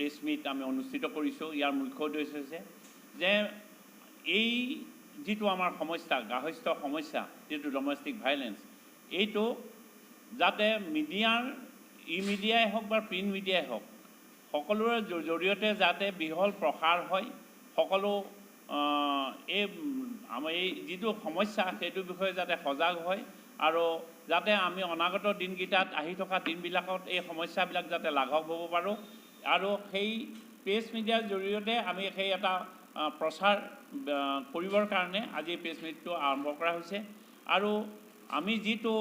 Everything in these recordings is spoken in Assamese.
প্ৰেছ মিট আমি অনুষ্ঠিত কৰিছোঁ। ইয়াৰ মুখ্য উদ্দেশ্য হৈছে যে এই যিটো আমাৰ সমস্যা, গাৰ্হস্থ্য সমস্যা, যিটো ডমেষ্টিক ভাইলেঞ্চ, এইটো যাতে মিডিয়াৰ মিডিয়াই হওক বা প্ৰিণ্ট মিডিয়াই হওক, সকলোৰে জৰিয়তে যাতে বহল প্ৰসাৰ হয়, সকলো এই আমাৰ এই যিটো সমস্যা সেইটোৰ বিষয়ে যাতে সজাগ হয়, আৰু যাতে আমি অনাগত দিনকেইটাত আহি থকা দিনবিলাকত এই সমস্যাবিলাক যাতে লাঘৱ হ'ব পাৰোঁ, আৰু সেই প্ৰেছ মিডিয়াৰ জৰিয়তে আমি সেই এটা প্ৰচাৰ কৰিবৰ কাৰণে আজি প্ৰেছ মিটটো আৰম্ভ কৰা হৈছে। আৰু আমি যিটো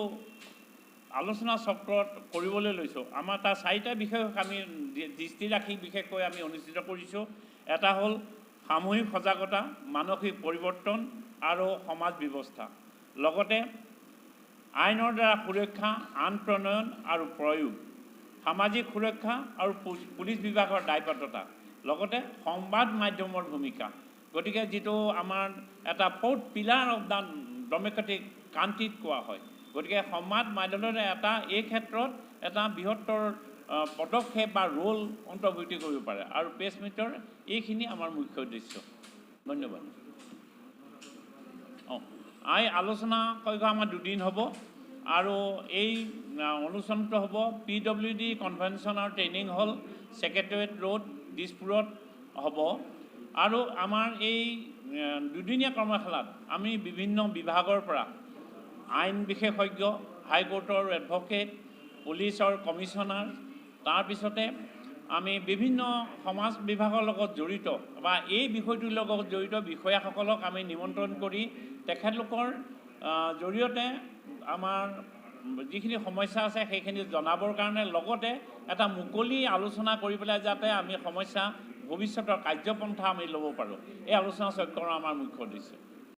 আলোচনা চক্ৰত কৰিবলৈ লৈছোঁ, আমাৰ তাৰ 4টা বিষয়ক আমি দৃষ্টি ৰাখি বিশেষকৈ আমি অনুষ্ঠিত কৰিছোঁ। এটা হ'ল সামূহিক সজাগতা, মানসিক পৰিৱৰ্তন আৰু সমাজ ব্যৱস্থা, লগতে আইনৰ দ্বাৰা সুৰক্ষা, আইন প্ৰণয়ন আৰু প্ৰয়োগ, সামাজিক সুৰক্ষা আৰু পুলিচ বিভাগৰ দায়বদ্ধতা, লগতে সংবাদ মাধ্যমৰ ভূমিকা। গতিকে যিটো আমাৰ এটা 4th pillar of the democratic কাণ্ট্ৰিত কোৱা হয়, গতিকে সংবাদ মাধ্যমৰ এটা এই ক্ষেত্ৰত এটা বৃহত্তৰ পদক্ষেপ বা ৰোল অন্তৰ্ভুক্তি কৰিব পাৰে, আৰু প্ৰেছ মিটৰ এইখিনি আমাৰ মুখ্য উদ্দেশ্য। ধন্যবাদ। এই আলোচনা কক্ষ আমাৰ 2 দিন হ'ব, আৰু এই অনুষ্ঠানটো হ'ব PWD কনভেনশ্যন আৰু ট্ৰেইনিং হল, ছেক্ৰেটেৰিয়েট ৰোড, দিছপুৰত হ'ব। আৰু আমাৰ এই 2দিনীয়া কৰ্মশালাত আমি বিভিন্ন বিভাগৰ পৰা আইন বিশেষজ্ঞ, হাইকোৰ্টৰ এডভকেট, পুলিচৰ কমিশ্যনাৰ, তাৰপিছতে আমি বিভিন্ন সমাজ বিভাগৰ লগত জড়িত বা এই বিষয়টোৰ লগত জড়িত বিষয়াসকলক আমি নিমন্ত্ৰণ কৰি তেখেতলোকৰ জৰিয়তে আমাৰ যিখিনি সমস্যা আছে সেইখিনি জনাবৰ কাৰণে, লগতে এটা মুকলি আলোচনা কৰি পেলাই যাতে আমি সমস্যা ভৱিষ্যতৰ কাৰ্যপন্থা আমি ল'ব পাৰোঁ, এই আলোচনা চক্ৰৰ আমাৰ মুখ্য উদ্দেশ্য।